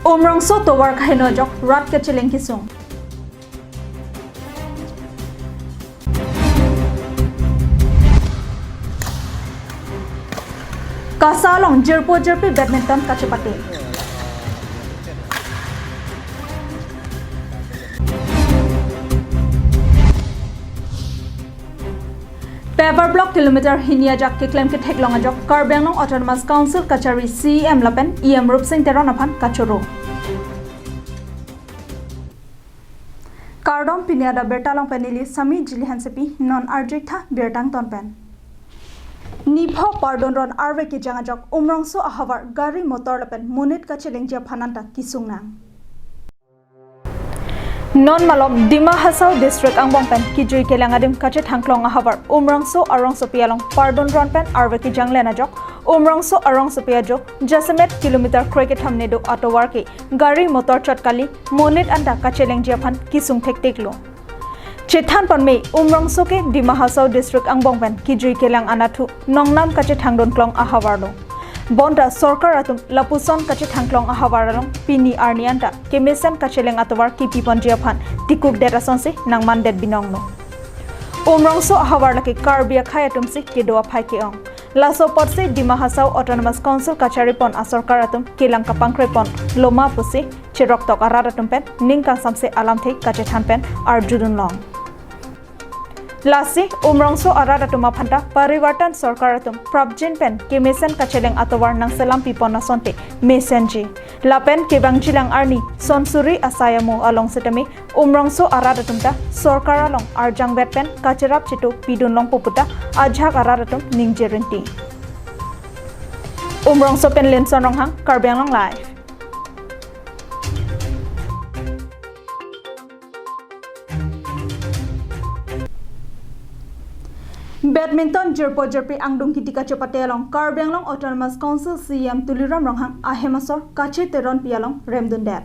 Umrongso towar kahinojok rat kecileng kisung. Kasalong jerpi badminton kacepati. Paver block kilometer hinia jak ke claim ke theklong ajok Karbenglong Autonomous Council Kachari CM Lapen EM Rup Singh Teron aphan kachoro. Kardom piniada bertalong penili sami jilihan sepi non arjitha bertang tonpen. Nipho pardon ron arve ki jangajok umrongso ahavar gari motor lapen munit kacheleng jia phananta kisungna. Non malom Dima Hasau district angbong pen kijui kelangadim kache thangklong ahavar umrongso arongso pialong pardon ron pen arve ki janglena jok umrongso arongso piajok jasemet kilometer cricket hamne do atowar ke gari motor chotkali monit anda kacheleng jiaphan kisung thekteklo chethan panme umrongso ke Dima Hasau district angbong pen kijui kelang anathu nongnam kache thangdon klong ahavarlo Bonda Sorkar atum lapuson kache thangklong ahawaralong pini arnianta kemesen kacheleng atawar kipi ponjiaphan tikuk data sonse nangman det binongno umrongso ahawar laki karbia khayatum se kedoa phai ke ong laso potse Dima Hasau Autonomous Council kachari pon asorkar atum kelang kapangkre pon loma puse cherok tok araratum pen ningka samse alam the kache than pen arjudun long Lasi umrongso aradatuma phanta pariwartan sarkaratum prabjin pen kemesen kacheleng atawar nang selam pipona sonte mesenji lapen kebangjilang arni sonsuri asayamo along setame umrongso aradatumta sarkaralong arjang betpen kacherap chitu pidunlong poputa ajhak aradatum ningjerinti umrongso pen lensonong hang Karbenglong live Badminton jerpi angdung kitika chopate along Karbenglong Autonomous Council CM Tuliram Ronghang ahemasor kache teron pialong remdundet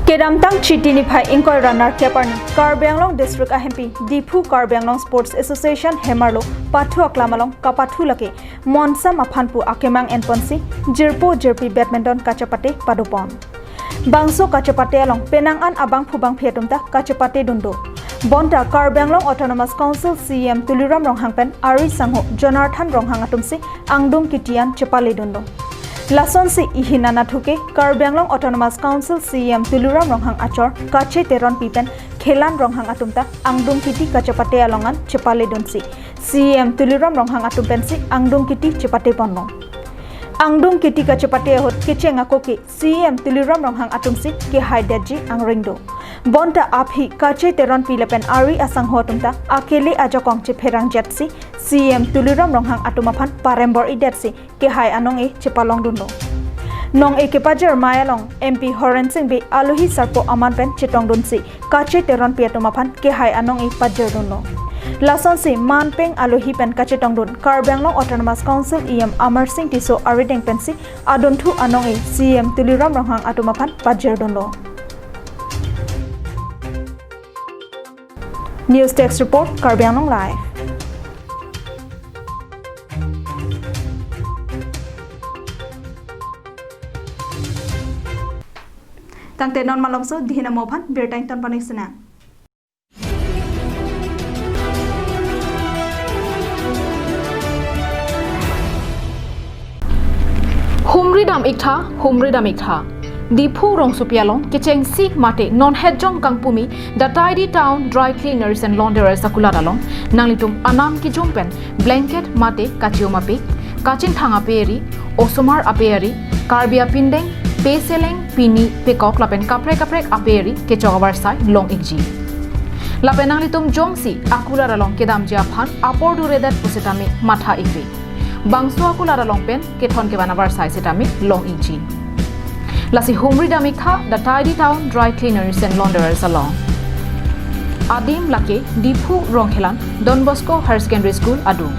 Kedamtang chitini phai inkoi runner keparni Karbenglong district ahempi Dipu Karbenglong Sports Association hemarlo pathu aklamalong kapathu lake monsa maphanpu akemang enponsi jerpi badminton kachapate padopon Bangso kachapate along penangan abang phubang phetumta kachapate dundo Bonta Karbenglong Autonomous Council CM Tuliram Ronghang pen Ari Sangho Jonathan Ronghang atumsi angdung kitian chepale dundo Lason si ihinana thuke Karbenglong Autonomous Council CM Tuliram Ronghang achor kache teron pipen khelan Ronghang atumta angdung kiti kachapate alongan chepale dunsi CM Tuliram Ronghang atumpen si angdung kiti chepate ponno Angdung kiti kachapate hot kichenga koki CM Tuliram Ronghang atumsi ke haidaji angringdo Bonta aphi kache teron pilepen ari asang hotumta akele ajokong che pherang jetsi CM Tuliram Ronghang atumaphan parembor idetsi ke hai anong e chepalong dundo Nong e kepajer mayalong MP Horen Singh be aluhi sarpo aman pen chitong dunsi kache teron piatumaphan ke hai anong e pajer dundo Lason si manpeng aluhi pen kache tongdun Karbenglong Autonomous Council EM Amar Singh tiso arideng pensi adunthu anong e CM Tuliram Ronghang atumaphan pajer dundo News Text Report Karbenglong Live Tangte non malomso dihina mophan bertang ton panisna Humri dam ikha Dipu Rongsupialong Kicheng Sik Mate Non Hedjong Kangpumi The Tidy Town Dry Cleaners and Launderers Sakuladalong Nanglitum Anam Kijumpen Blanket Mate Kachioma Kachin Thanga Peri Osomar Aperi Karbia Pindeng Peseleng Pini Pekok Lapen Kaprek Aperi Kechogabar Sai Long Ikji Lapen Nanglitum Jongsi Akuladalong Kedam Japhan Apordu Redat Pusitami Matha Ikri Bangso Akuladalong Pen Keton Kebanabar Sai Sitami Long Ikji Lasi Humri Damikha, the Tidy Town Dry Cleaners and Launderers along. Adim Lake, Dipu Ronghelan, Don Bosco Higher Secondary School, Adum.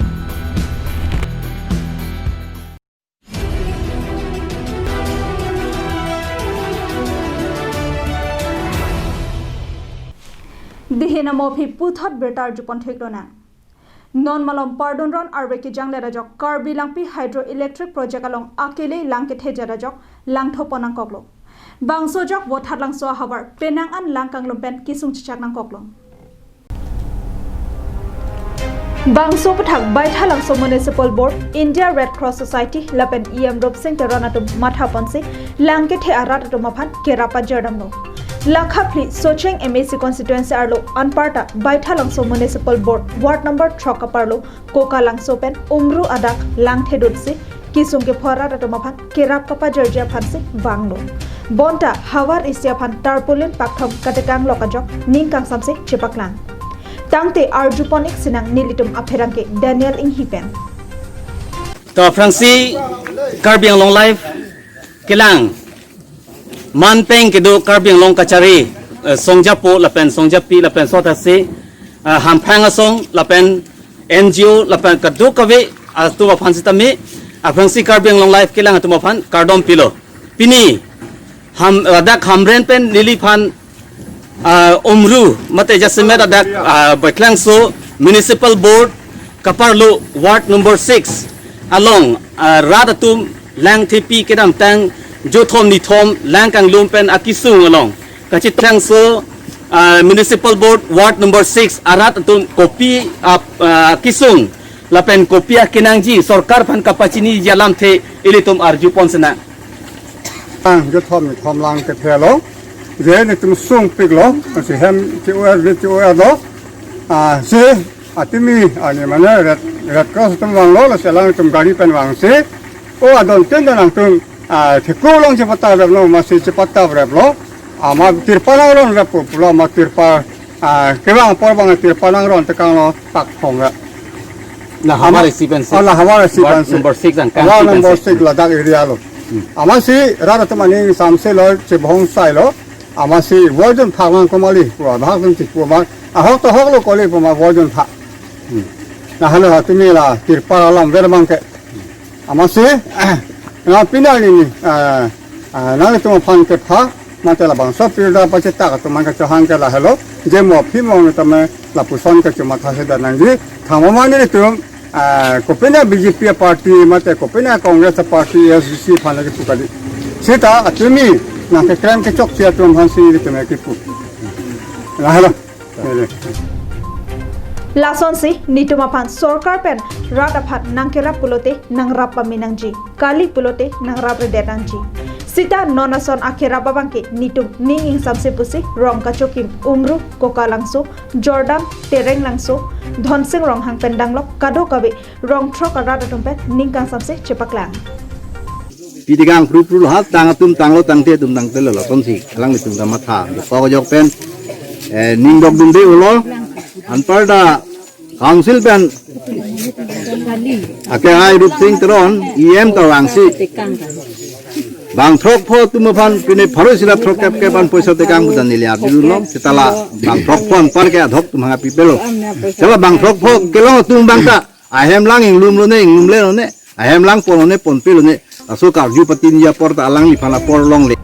Dihina Mopi Puthot Bertar Jupon Teklona. non malom pardon ron arbe ki jangle rajok karbi langpi hydroelectric project along akele langke theja rajok langtho ponang koklo bangso jok bothat langso habar penang an langkang lompen kisung chichak nang koklo bangso pathak baitha langso municipal board India Red Cross Society lapen rop sing teranatum matha ponsi langke the arat to maphan kerapa jardamno Lakhapli Socheng MAC constituency arlo anparta baitha langso municipal board ward number 3 kaparlo koka langso pen umru adak langthe dotsi kisung ke phora to maphan kerap kapa jarja phansi banglo bonta hawar isya phan tarpolin pakthom katekang lokajok ningkang samse chepaklang tangte arjuponik sinang nilitum apherangke Daniel Inghipen to Franci Karbiang long life kilang Manpeng kedo Karbiang long kachari songjapo lapen songjapi lapen sotasi hampang asong lapen NGO lapen kadu kawe atuma phansitami Franci Karbiang long life kilang atuma phan kardom pilo pini ham adak hamren pen lili phan umru mate jasme adak baitlang so municipal board kaparlo ward number 6 along radatum lang thipi kedam tang jo thom ni thom lang kang lum pen akisung along kachit tang so municipal board ward number 6 arat atum kopi kisung lapen kopi kinangji sarkar phan kapachini jalam the ilitum arju ponsena jo thom ni thom lang ke thelo je ni tum sung piklo se hem ti oer do se atimi ani mana red cross tum wang lo la se lang tum gari pen wang se o adon ten nang tum thiku long che pata lo ma se che pata lo ama tirpalang ron ra pulo ma tirpa kewang por bang tirpalang ron te kang lo tak thong la na hamare sipen ala hamare sipen number 6 ang kan number 6 la dak area lo ama si ra ra tumani samse lo che bhong sai lo ama si wajun thang ko mali ko bhag dum ti ko ma hok to hok lo ko le ma wajun tha na halo hatimi la tirpala lam vermang ke ama si na pinali ni na le tum phan ke tha matela bang so pirda pacheta ka tum ka chahan ke la halo je mo phi mo ta me la puson ke chuma tha se da nang ji thamo ma ni tum ko pena BJP party mate ko pena Congress party SC phan ke tukali sita atumi na ke kram ke chok sia tum han si tum ke pu la halo Lason si nituma pan sorkar pen rat aphat nangkerap pulote nangrap paminangji kali pulote nangrap redetangji sita nonason akhera babangke nitum ning ing samse pusi rong kachokim umru koka langso jordan tereng langso dhonsing rong hang pendang lok kado kabe rong throk arat atumpe ningkang samse chepaklang pidigang pru hat tangatum tanglo tangte tum tangte lo tonsi lang nitum ta matha ko jok pen ning dok dum de ulo anparda council pen ake ai rup sing tron tawang si bang throk pho tum phan pine pharosila throk kap ke ban poisa te kang budan nilia bilulom setala bang throk phon par ke adhok tum ha pipelo sela bang throk pho kelo tum bang ta ahem lang ing lum lo ne ing lum le lo ne ahem lang pon ne pon pilo ne aso ka ju patin ya por ta alang ni phala por long le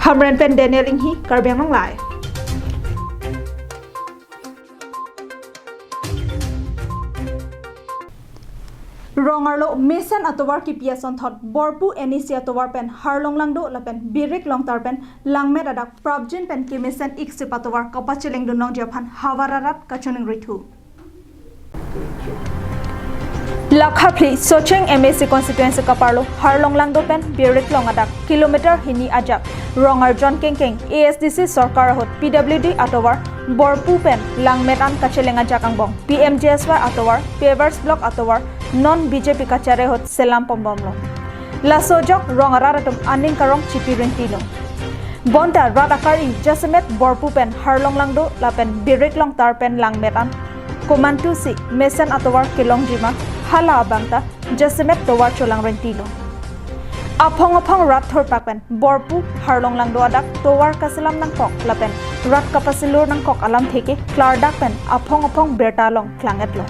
hamren pen Daniel Inghi Karbiang long lai Rongarlo Mason atowar ki piason thot borpu enisi atowar pen harlong langdo lapen birik long tarpen langmet adak probjin pen ki Mason ikse patowar kapachileng dunong japan hawararat kachoning rithu Lakhapli Socheng MAC constituency kaparlo harlong langdo pen birik long adak kilometer hini ajak Rongar John Kengkeng ASDC sarkar hot PWD atowar borpu pen langmet an kacheleng ajak angbong PMJSY atowar pavers block atowar non BJP kachare hot selam pombomlo lasojok rongaratum aning karong chipirentilo bonta radakari jasmet borpu pen harlong langdo lapen birik long tarpen langmet an komantu si mesen atowar kilong jima hala abangta jasmet towar cholang rentilo apong rat thor pakpen borpu harlong langdo adak towar kaselam nang kok lapen rat kapasilur nang kok alam theke klardak pen apong berta long klangetlo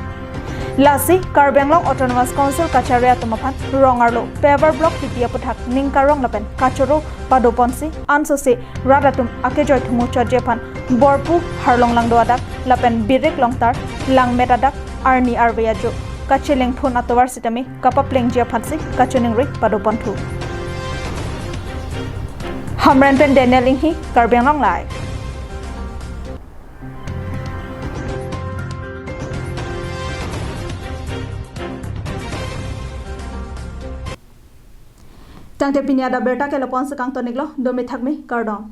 Lasi Karbianglong Autonomous Council Kacharia Tumaphan Rongarlo Paver Block Kitia Puthak Ningkarong Lapen Kachoro Padoponsi Ansose Radatum Akejoy Thumu Chajepan Borpu Harlong Langdo Adak Lapen Birik Longtar Langmet Adak arni arveya jo kacheleng phon atowar sitame kapapleng jia phatsi kachuning ri padopanthu hamran pen daniel inghi Karbiang Long live tangte pinya da berta ke lopon se kang toniklo domi thakmi kardong